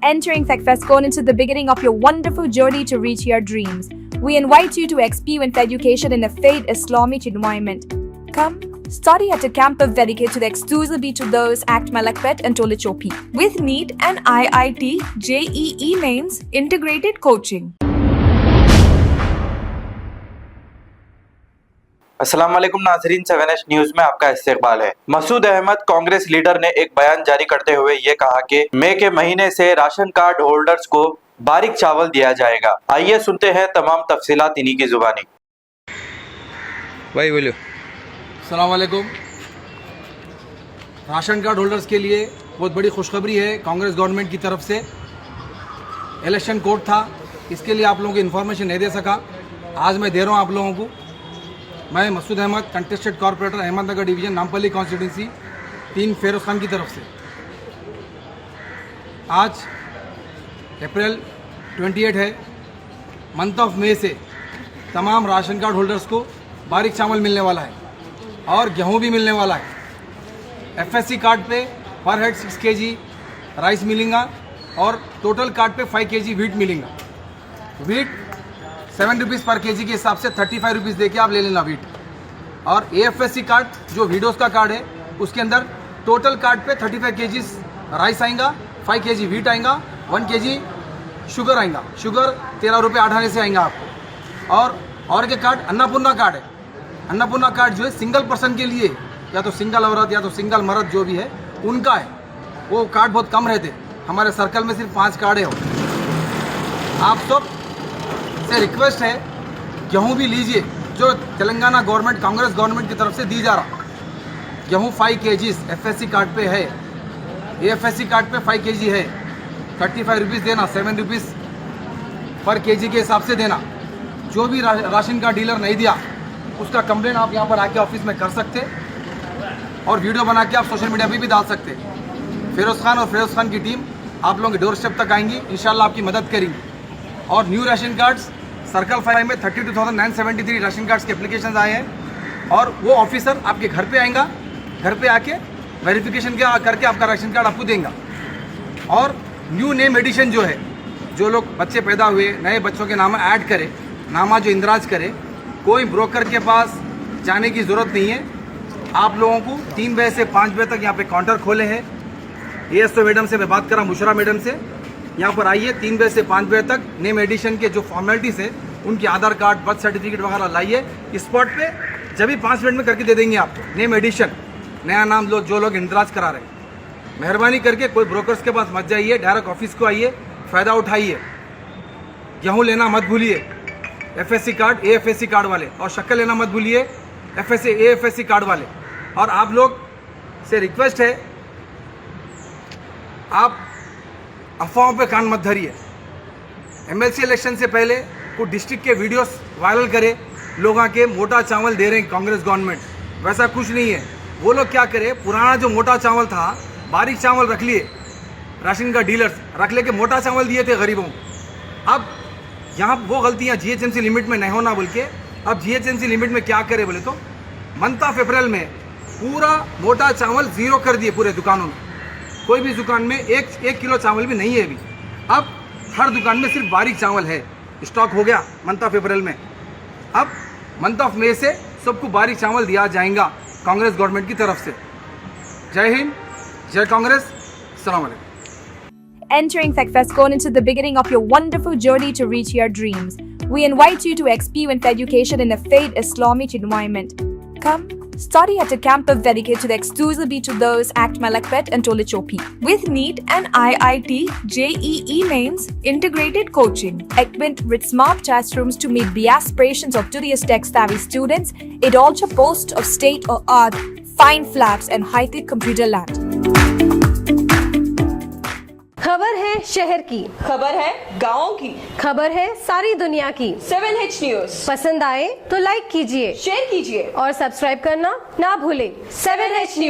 Entering FECFESCON into the beginning of your wonderful journey to reach your dreams. We invite you to experience education in a faith Islamic environment. Come, study at a campus dedicated exclusively to those at Malakpet and Tolichopi. With NEET and IIT, JEE mains, integrated coaching. अस्सलाम वालेकुम नाज़रीन, 7H news में आपका इस्तकबाल है। Masood Ahmad Congress leader ने एक बयान जारी करते हुए ये कहा कि मई के महीने से राशन कार्ड होल्डर्स को बारीक चावल दिया जाएगा। आइए सुनते हैं तमाम तफसीलात इन्हीं की जुबानी। भाई बोलो। अस्सलाम वालेकुम। राशन कार्ड होल्डर्स के लिए बहुत बड़ी खुशखबरी है कांग्रेस गवर्नमेंट की तरफ से। इलेक्शन कोड था, इसके लिए आप लोगों को इन्फॉर्मेशन नहीं दे सका, आज मैं दे रहा हूँ आप लोगों को। मैं Masood Ahmed, contested corporator, Ahmednagar division, Nampally constituency 3 Feroz Khan की तरफ से। आज अप्रैल 28 है। मंथ ऑफ मई से तमाम राशन कार्ड होल्डर्स को बारीक चावल मिलने वाला है और गेहूं भी मिलने वाला है। एफएससी कार्ड पे पर हेड 6 kg राइस मिलेगा और टोटल कार्ड पे 5 kg वीट मिलेगा। वीट 7 रुपीज़ पर केजी के हिसाब से 35 रुपीज़ दे के आप ले लेना वीट। और एएफएससी कार्ड जो वीडोस का कार्ड है उसके अंदर टोटल कार्ड पे 35 kg राइस आएगा, 5 kg वीट आएगा, 1 kg शुगर आएगा। शुगर 13 रुपये 8 आने से आएगा आपको। और के कार्ड अन्नपूर्णा कार्ड है। अन्नपूर्णा कार्ड जो है सिंगल पर्सन के लिए, या तो सिंगल औरत या तो सिंगल मर्द जो भी है उनका है। वो कार्ड बहुत कम रहते, हमारे सर्कल में सिर्फ 5 कार्ड है। आप सब से रिक्वेस्ट है, गेहूं भी लीजिए जो तेलंगाना गवर्नमेंट, कांग्रेस गवर्नमेंट की तरफ से दी जा रहा। गेहूं 5 kg एफएससी कार्ड पे है, एएफएससी कार्ड पे 5 kg है, 35 रुपीज़ देना, 7 रुपीज़ पर केजी के हिसाब से देना। जो भी राशन का डीलर नहीं दिया उसका कंप्लेन आप यहाँ पर आके ऑफिस में कर सकते और वीडियो बना के आप सोशल मीडिया पे भी डाल सकते। फिरोज़ खान और फिरोज़ खान की टीम आप लोगों के डोर स्टेप तक आएंगी, इंशाल्लाह आपकी मदद करेंगी। और न्यू राशन कार्ड्स सर्कल 5 में 32,973 राशन कार्ड्स के एप्लीकेशन आए हैं और वो ऑफिसर आपके घर पे आएगा, घर पे आके वेरिफिकेशन करके आपका राशन कार्ड आपको देंगे। और न्यू नेम एडिशन जो है, जो लोग बच्चे पैदा हुए नए बच्चों के नाम ऐड करे, नामा जो इंदराज करे, कोई ब्रोकर के पास जाने की ज़रूरत नहीं है। आप लोगों को 3 बजे से 5 बजे तक यहाँ पे काउंटर खोले हैं। ASO मैडम से मैं बात कर रहा हूँ, मुशरा मैडम से, यहाँ पर आइए 3 बजे से 5 बजे तक। नेम एडिशन के जो फॉर्मेलिटीज़ है उनकी आधार कार्ड, बर्थ सर्टिफिकेट वगैरह लाइए स्पॉट पे, जब भी 5 मिनट में करके दे देंगे आपको नेम एडिशन, नया नाम जो लोग इंदराज करा रहे हैं। मेहरबानी करके कोई ब्रोकर्स के पास मत जाइए, डायरेक्ट ऑफिस को आइए, फ़ायदा उठाइए। गेहूँ लेना मत भूलिए, एफएससी कार्ड, एएफएससी कार्ड वाले, और शक्कर लेना मत भूलिए, एएफएससी कार्ड वाले। और आप लोग से रिक्वेस्ट है, आप अफवाहों पे कान मत धरिए। एमएलसी इलेक्शन से पहले कुछ डिस्ट्रिक्ट के वीडियोस वायरल करे, लोग आके मोटा चावल दे रहे हैं कांग्रेस गवर्नमेंट, वैसा कुछ नहीं है। वो लोग क्या करे, पुराना जो मोटा चावल था, बारीक चावल रख लिए, राशन का डीलर्स रख लेके मोटा चावल दिए थे गरीबों को। अब यहाँ वो गलतियाँ जीएचएमसी लिमिट में नहीं होना बोल के, अब जीएचएमसी लिमिट में क्या करे बोले तो मंथ ऑफ अप्रैल में पूरा मोटा चावल ज़ीरो कर दिए पूरे दुकानों में। कोई भी दुकान में एक किलो चावल भी नहीं है अभी। अब हर दुकान में सिर्फ बारीक चावल है, स्टॉक हो गया मंथ ऑफ अप्रैल में। अब मंथ ऑफ मई से सबको बारीक चावल दिया जाएगा कांग्रेस गवर्नमेंट की तरफ से। जय हिंद, जय कांग्रेस, अस्सलाम वालेकुम। Entering FECFESCON into the beginning of your wonderful journey to reach your dreams. We invite you to experience education in a faith Islamic environment. Come, study at a campus dedicated exclusively to those at Malakpet and Tolichopi. With NEET and IIT, JEE mains, integrated coaching. Equipped with smart classrooms to meet the aspirations of today's tech-savvy students, it also boasts of state-of-the-art fine flats and high-tech computer lab. खबर है शहर की, खबर है गाँव की, खबर है सारी दुनिया की। 7H न्यूज पसंद आए तो लाइक कीजिए, शेयर कीजिए और सब्सक्राइब करना ना भूलें। 7H news.